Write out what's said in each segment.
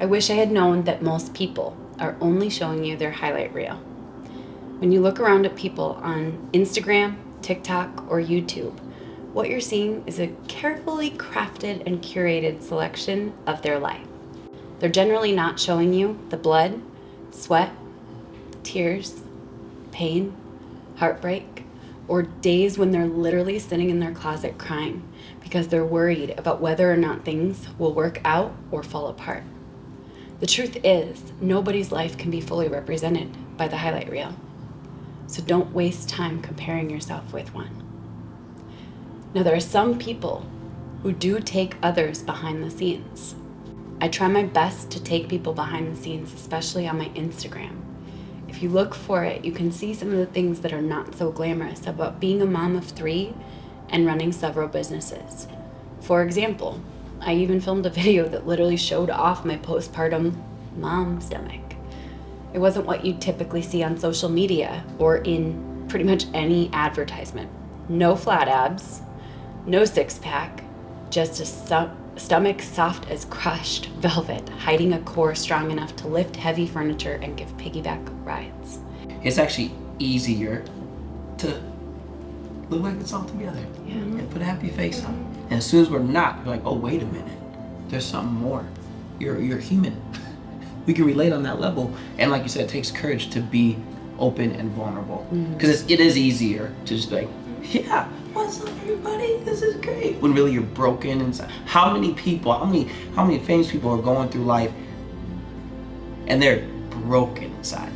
I wish I had known that most people are only showing you their highlight reel. When you look around at people on Instagram, TikTok, or YouTube, what you're seeing is a carefully crafted and curated selection of their life. They're generally not showing you the blood, sweat, tears, pain, heartbreak, or days when they're literally sitting in their closet crying because they're worried about whether or not things will work out or fall apart. The truth is, nobody's life can be fully represented by the highlight reel. So don't waste time comparing yourself with one. Now, there are some people who do take others behind the scenes. I try my best to take people behind the scenes, especially on my Instagram. If you look for it, you can see some of the things that are not so glamorous about being a mom of 3 and running several businesses. For example, I even filmed a video that literally showed off my postpartum mom stomach. It wasn't what you typically see on social media or in pretty much any advertisement. No flat abs, no six-pack, just a stomach soft as crushed velvet, hiding a core strong enough to lift heavy furniture and give piggyback rides. It's actually easier to look like it's all together and put a happy face on. And as soon as we're not, you're like, oh, wait a minute. There's something more. You're human. We can relate on that level. And like you said, it takes courage to be open and vulnerable. Because it is easier to just be like, yeah, what's up, everybody? This is great. When really you're broken inside. How many people, how many famous people are going through life and they're broken inside?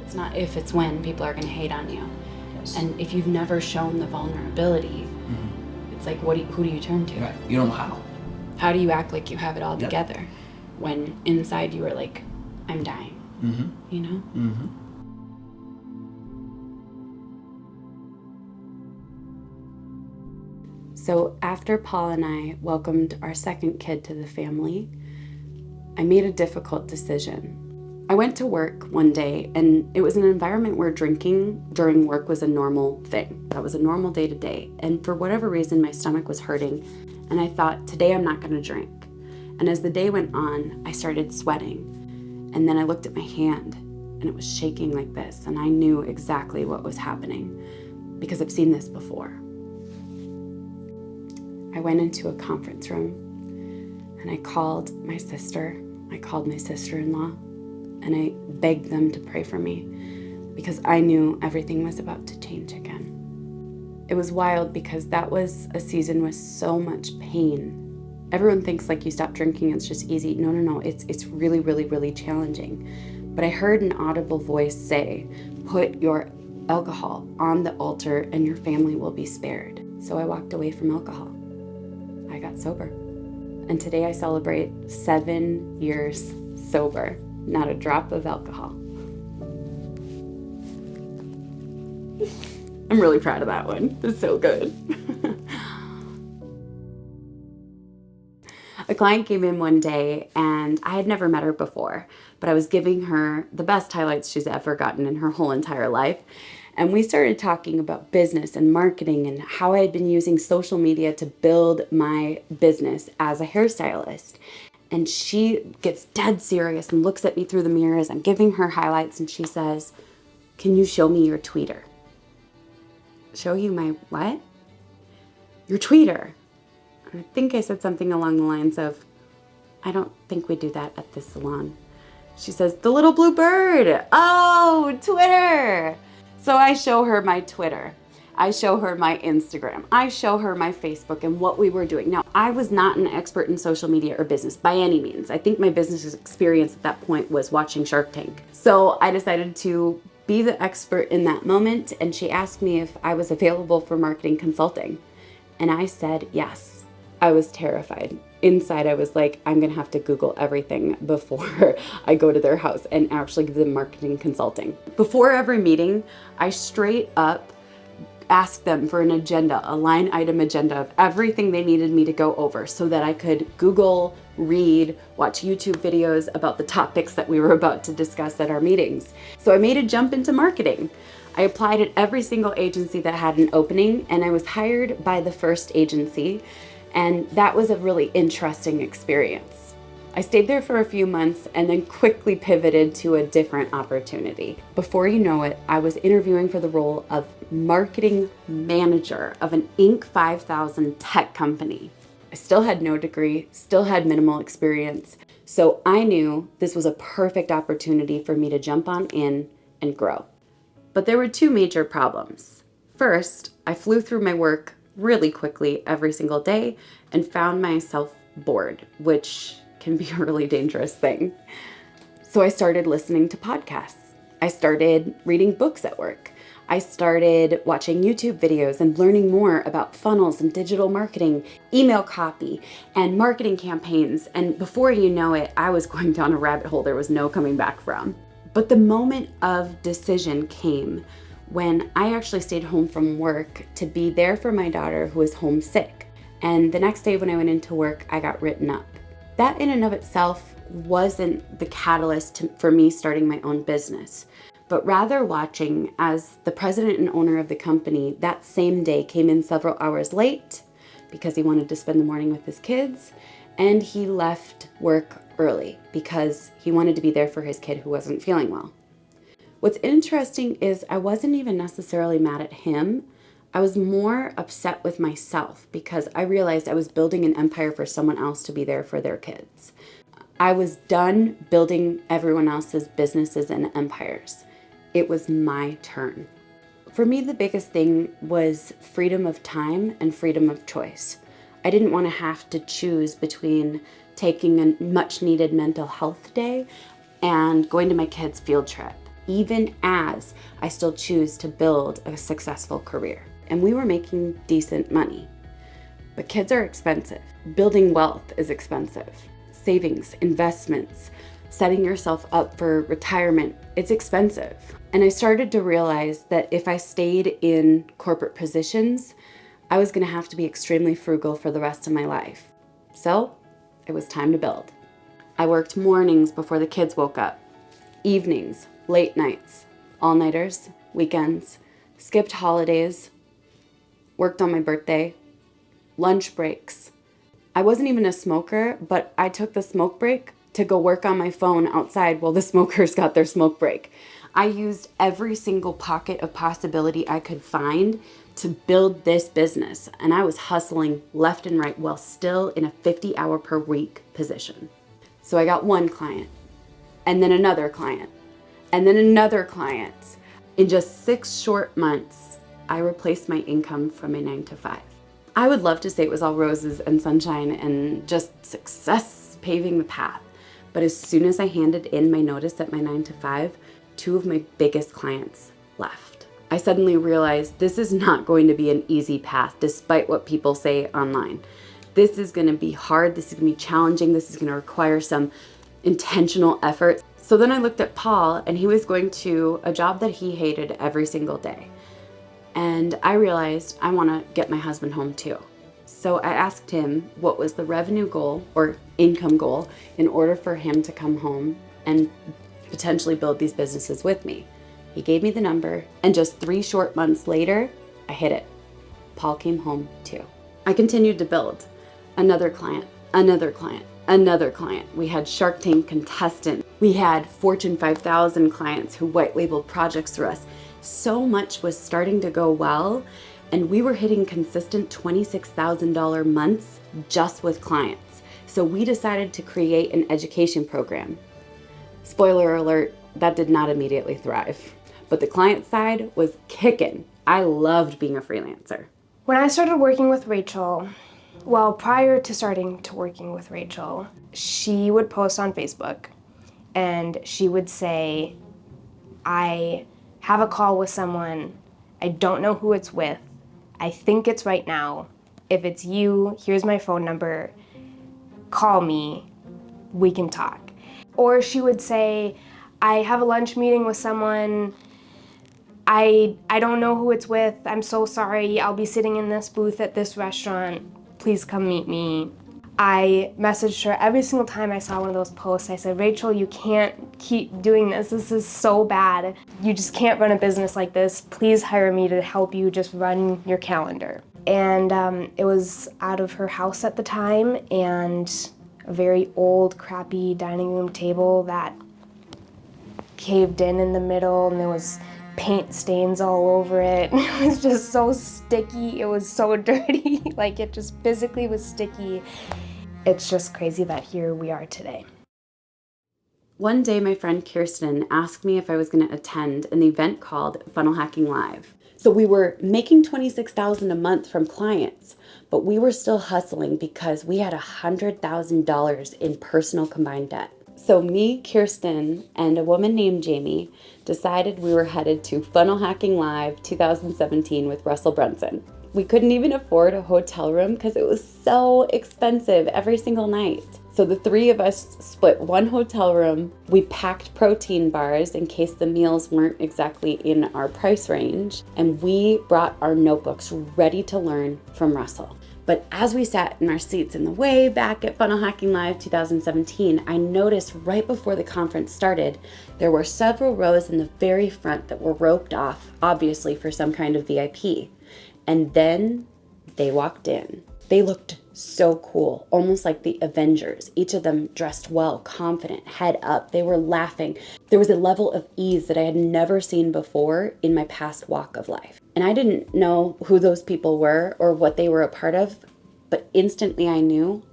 It's not if, it's when people are going to hate on you. Yes. And if you've never shown the vulnerability, it's like, who do you turn to? Right. You don't know how. How do you act like you have it all together when inside you are like, I'm dying, you know? So after Paul and I welcomed our second kid to the family, I made a difficult decision. I went to work one day, and it was an environment where drinking during work was a normal thing. That was a normal day to day. And for whatever reason, my stomach was hurting, and I thought, today I'm not gonna drink. And as the day went on, I started sweating. And then I looked at my hand, and it was shaking like this, and I knew exactly what was happening because I've seen this before. I went into a conference room, and I called my sister. I called my sister-in-law. And I begged them to pray for me because I knew everything was about to change again. It was wild because that was a season with so much pain. Everyone thinks like you stop drinking, it's just easy. No. It's really, really, really challenging. But I heard an audible voice say, put your alcohol on the altar and your family will be spared. So I walked away from alcohol. I got sober. And today I celebrate 7 years sober. Not a drop of alcohol. I'm really proud of that one. It's so good. A client came in one day and I had never met her before, but I was giving her the best highlights she's ever gotten in her whole entire life. And we started talking about business and marketing and how I had been using social media to build my business as a hairstylist. And she gets dead serious and looks at me through the mirror as I'm giving her highlights, and she says, can you show me your tweeter? Show you my what? Your tweeter. And I think I said something along the lines of, I don't think we do that at this salon. She says, the little blue bird. Oh, Twitter. So I show her my Twitter. I show her my Instagram. I show her my Facebook and what we were doing. Now, I was not an expert in social media or business by any means. I think my business experience at that point was watching Shark Tank. So I decided to be the expert in that moment, and she asked me if I was available for marketing consulting. And I said yes. I was terrified. Inside, I was like, I'm gonna have to Google everything before I go to their house and actually give them marketing consulting. Before every meeting, I straight up asked them for an agenda, a line item agenda of everything they needed me to go over so that I could Google, read, watch YouTube videos about the topics that we were about to discuss at our meetings. So I made a jump into marketing. I applied at every single agency that had an opening, and I was hired by the first agency, and that was a really interesting experience. I stayed there for a few months and then quickly pivoted to a different opportunity. Before you know it, I was interviewing for the role of marketing manager of an Inc. 5000 tech company. I still had no degree, still had minimal experience, so I knew this was a perfect opportunity for me to jump on in and grow. But there were two major problems. First, I flew through my work really quickly every single day and found myself bored, which can be a really dangerous thing. So I started listening to podcasts. I started reading books at work. I started watching YouTube videos and learning more about funnels and digital marketing, email copy, and marketing campaigns. And before you know it, I was going down a rabbit hole there was no coming back from. But the moment of decision came when I actually stayed home from work to be there for my daughter who was homesick. And the next day when I went into work, I got written up. That in and of itself wasn't the catalyst for me starting my own business, but rather watching as the president and owner of the company that same day came in several hours late because he wanted to spend the morning with his kids, and he left work early because he wanted to be there for his kid who wasn't feeling well. What's interesting is I wasn't even necessarily mad at him. I was more upset with myself because I realized I was building an empire for someone else to be there for their kids. I was done building everyone else's businesses and empires. It was my turn. For me, the biggest thing was freedom of time and freedom of choice. I didn't want to have to choose between taking a much needed mental health day and going to my kids' field trip, even as I still choose to build a successful career. And we were making decent money. But kids are expensive. Building wealth is expensive. Savings, investments, setting yourself up for retirement, it's expensive. And I started to realize that if I stayed in corporate positions, I was going to have to be extremely frugal for the rest of my life. So it was time to build. I worked mornings before the kids woke up, evenings, late nights, all-nighters, weekends, skipped holidays, worked on my birthday, lunch breaks. I wasn't even a smoker, but I took the smoke break to go work on my phone outside while the smokers got their smoke break. I used every single pocket of possibility I could find to build this business, and I was hustling left and right while still in a 50-hour per week position. So I got one client, and then another client, and then another client. In just 6 short months, I replaced my income from a 9-to-5. I would love to say it was all roses and sunshine and just success paving the path. But as soon as I handed in my notice at my 9-to-5, 2 of my biggest clients left. I suddenly realized this is not going to be an easy path, despite what people say online. This is going to be hard. This is going to be challenging. This is going to require some intentional effort. So then I looked at Paul, and he was going to a job that he hated every single day. And I realized I want to get my husband home too. So I asked him what was the revenue goal or income goal in order for him to come home and potentially build these businesses with me. He gave me the number, and just 3 short months later, I hit it. Paul came home too. I continued to build. Another client, another client, another client. We had Shark Tank contestants. We had Fortune 5000 clients who white labeled projects through us. So much was starting to go well, and we were hitting consistent $26,000 months just with clients. So we decided to create an education program. Spoiler alert, that did not immediately thrive, but the client side was kicking. I loved being a freelancer. When I started working with Rachel, well, prior to starting to working with Rachel, she would post on Facebook and she would say, I have a call with someone, I don't know who it's with, I think it's right now. If it's you, here's my phone number, call me, we can talk. Or she would say, I have a lunch meeting with someone, I don't know who it's with, I'm so sorry, I'll be sitting in this booth at this restaurant, please come meet me. I messaged her every single time I saw one of those posts. I said, Rachel, you can't keep doing this. This is so bad. You just can't run a business like this. Please hire me to help you just run your calendar. And it was out of her house at the time, and a very old, crappy dining room table that caved in the middle, and there was paint stains all over it. It was just so sticky. It was so dirty. Like, it just physically was sticky. It's just crazy that here we are today. One day, my friend Kirsten asked me if I was going to attend an event called Funnel Hacking Live. So we were making $26,000 a month from clients, but we were still hustling because we had $100,000 in personal combined debt. So me, Kirsten, and a woman named Jamie decided we were headed to Funnel Hacking Live 2017 with Russell Brunson. We couldn't even afford a hotel room because it was so expensive every single night. So the three of us split one hotel room. We packed protein bars in case the meals weren't exactly in our price range. And we brought our notebooks ready to learn from Russell. But as we sat in our seats in the way back at Funnel Hacking Live 2017, I noticed right before the conference started, there were several rows in the very front that were roped off, obviously for some kind of VIP. And then they walked in. They looked so cool, almost like the Avengers. Each of them dressed well, confident, head up. They were laughing. There was a level of ease that I had never seen before in my past walk of life. And I didn't know who those people were or what they were a part of, but instantly I knew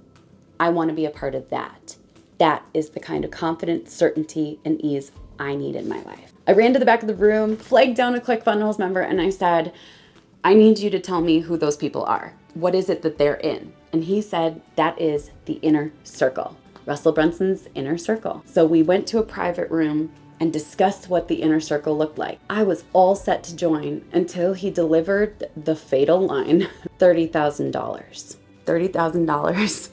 I want to be a part of that. That is the kind of confidence, certainty, and ease I need in my life. I ran to the back of the room, flagged down a ClickFunnels member, and I said, I need you to tell me who those people are. What is it that they're in? And he said, that is the inner circle, Russell Brunson's inner circle. So we went to a private room and discussed what the inner circle looked like. I was all set to join until he delivered the fatal line, $30,000. $30,000.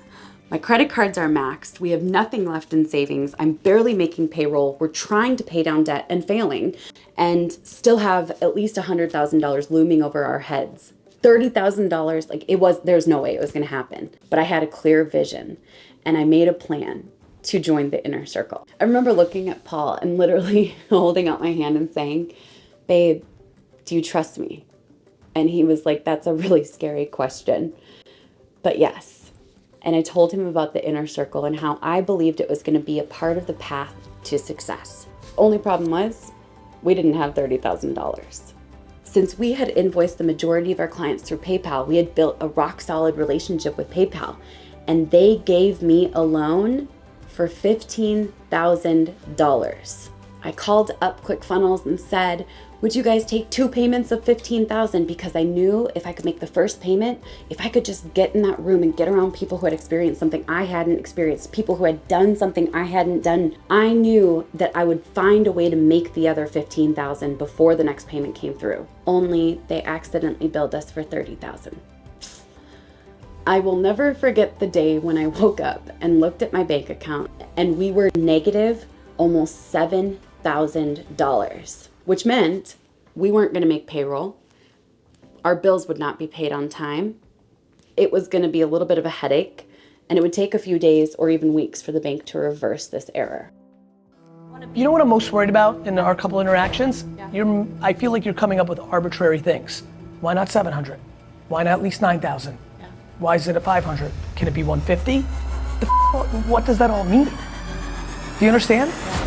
My credit cards are maxed. We have nothing left in savings. I'm barely making payroll. We're trying to pay down debt and failing, and still have at least $100,000 looming over our heads. $30,000, like there's no way it was gonna happen. But I had a clear vision, and I made a plan to join the inner circle. I remember looking at Paul and literally holding out my hand and saying, babe, do you trust me? And he was like, that's a really scary question. But yes. And I told him about the inner circle and how I believed it was going to be a part of the path to success. Only problem was, we didn't have $30,000. Since we had invoiced the majority of our clients through PayPal, we had built a rock solid relationship with PayPal, and they gave me a loan for $15,000. I called up ClickFunnels and said, would you guys take 2 payments of $15,000? Because I knew if I could make the first payment, if I could just get in that room and get around people who had experienced something I hadn't experienced, people who had done something I hadn't done, I knew that I would find a way to make the other $15,000 before the next payment came through. Only they accidentally billed us for $30,000. I will never forget the day when I woke up and looked at my bank account and we were negative almost $7,000, which meant we weren't going to make payroll. Our bills would not be paid on time. It was going to be a little bit of a headache, and it would take a few days or even weeks for the bank to reverse this error. You know what I'm most worried about in our couple interactions? Yeah. I feel like you're coming up with arbitrary things. Why not 700? Why not at least 9,000? Yeah. Why is it a 500? Can it be 150? What does that all mean? Do you understand? Yeah.